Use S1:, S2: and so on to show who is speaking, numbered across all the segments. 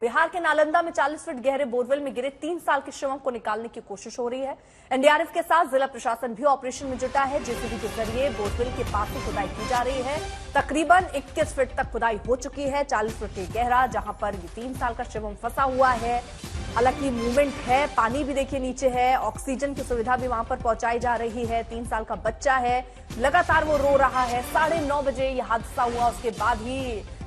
S1: बिहार के नालंदा में 40 फीट गहरे बोरवेल में गिरे 3 साल के शिवम को निकालने की कोशिश हो रही है। एनडीआरएफ के साथ जिला प्रशासन भी ऑपरेशन में जुटा है। जेसीबी के जरिए बोरवेल के पास से खुदाई की जा रही है। तकरीबन 21 फीट तक खुदाई हो चुकी है। 40 फीट गहरा जहां पर ये 3 साल का शिवम फंसा हुआ है। हालांकि मूवमेंट है, पानी भी देखिए नीचे है, ऑक्सीजन की सुविधा भी वहां पर पहुंचाई जा रही है। 3 साल का बच्चा है, लगातार वो रो रहा है। 9:30 बजे ये हादसा हुआ, उसके बाद ही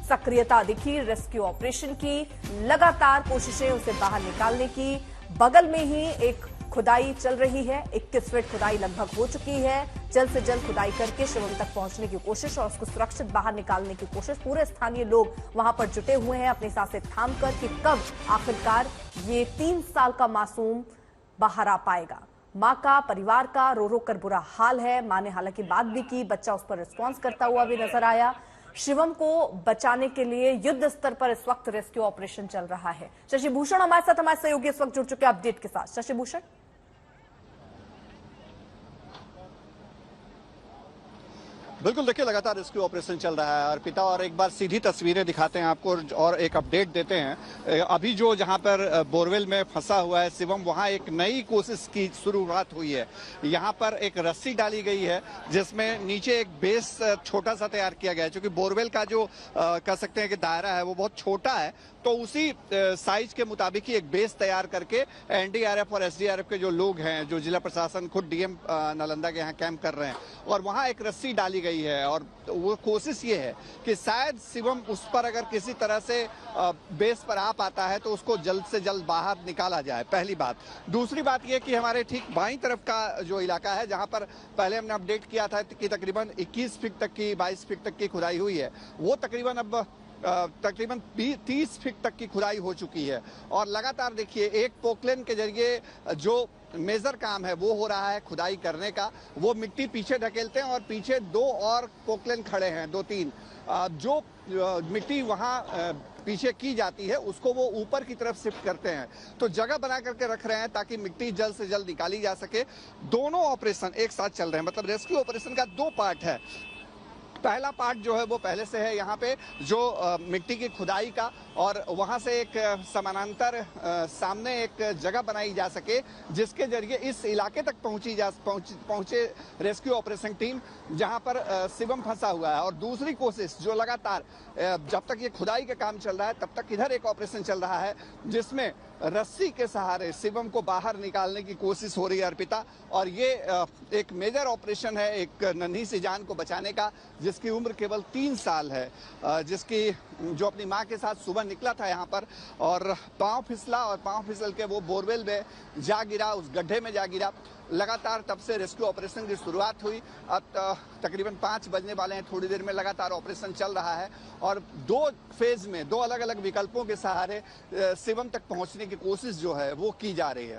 S1: सक्रियता दिखी रेस्क्यू ऑपरेशन की, लगातार कोशिशें उसे बाहर निकालने की। बगल में ही एक खुदाई चल रही है। 21 फीट खुदाई लगभग हो चुकी है। जल्द से जल्द खुदाई करके शिवम तक पहुंचने की कोशिश और उसको सुरक्षित बाहर निकालने की कोशिश। पूरे स्थानीय लोग वहां पर जुटे हुए हैं अपनी सांसें थाम कर कि कब आखिरकार ये 3 साल का मासूम बाहर आ पाएगा। मां का, परिवार का रो रो कर बुरा हाल है। मां ने हालांकि बात भी की, बच्चा उस पर रिस्पॉन्स करता हुआ भी नजर आया। शिवम को बचाने के लिए युद्ध स्तर पर इस वक्त रेस्क्यू ऑपरेशन चल रहा है। शशि भूषण हमारे साथ, हमारे सहयोगी इस वक्त जुड़ चुके अपडेट के साथ। शशि भूषण,
S2: बिल्कुल, देखिए लगातार रेस्क्यू ऑपरेशन चल रहा है अर्पिता, और एक बार सीधी तस्वीरें दिखाते हैं आपको और एक अपडेट देते हैं। अभी जो जहां पर बोरवेल में फंसा हुआ है शिवम, वहां एक नई कोशिश की शुरुआत हुई है। यहां पर एक रस्सी डाली गई है जिसमें नीचे एक बेस छोटा सा तैयार किया गया है, क्योंकि बोरवेल का जो कह सकते हैं कि दायरा है वो बहुत छोटा है, तो उसी साइज के मुताबिक ही एक बेस तैयार करके एनडीआरएफ और एसडीआरएफ के जो लोग हैं, जो जिला प्रशासन खुद डीएम नालंदा के यहाँ कैंप कर रहे हैं, और वहां एक रस्सी डाली गई है। और वो कोशिश ये है कि शायद शिवम उस पर अगर किसी तरह से बेस पर आ पाता है तो उसको जल्द से जल्द बाहर निकाला जाए, पहली बात। दूसरी बात ये कि हमारे ठीक बाईं तरफ का जो इलाका है, जहां पर पहले हमने अपडेट किया था कि तकरीबन 21 फीट तक की, 22 फीट तक की खुदाई हुई है, वो तकरीबन अब तकरीबन 30 फीट तक की खुदाई हो चुकी है। और लगातार देखिए एक पोकलेन के जरिए जो मेजर काम है वो हो रहा है खुदाई करने का। वो मिट्टी पीछे ढकेलते हैं और पीछे 2 और पोकलेन खड़े हैं, 2-3 जो मिट्टी वहां पीछे की जाती है उसको वो ऊपर की तरफ शिफ्ट करते हैं। तो जगह बना करके रख रहे हैं ताकि मिट्टी जल्द से जल्द निकाली जा सके। दोनों ऑपरेशन एक साथ चल रहे हैं, मतलब रेस्क्यू ऑपरेशन का 2 पार्ट है। पहला पार्ट जो है वो पहले से है यहाँ पे जो मिट्टी की खुदाई का, और वहाँ से एक समानांतर सामने एक जगह बनाई जा सके जिसके जरिए इस इलाके तक पहुंचे रेस्क्यू ऑपरेशन टीम जहाँ पर शिवम फंसा हुआ है। और दूसरी कोशिश जो लगातार जब तक ये खुदाई का काम चल रहा है तब तक इधर एक ऑपरेशन चल रहा है जिसमें रस्सी के सहारे शिवम को बाहर निकालने की कोशिश हो रही है अर्पिता। और ये एक मेजर ऑपरेशन है एक नन्ही सी जान को बचाने का, जिसकी उम्र केवल 3 साल है, जो अपनी मां के साथ सुबह निकला था यहाँ पर और पांव फिसला और पांव फिसल के वो बोरवेल में जा गिरा, उस गड्ढे में जा गिरा। लगातार तब से रेस्क्यू ऑपरेशन की शुरुआत हुई। अब तकरीबन 5 बजने वाले हैं, थोड़ी देर में लगातार ऑपरेशन चल रहा है और 2 फेज में 2 अलग अलग विकल्पों के सहारे शिवम तक पहुंचने की कोशिश जो है वो की जा रही है।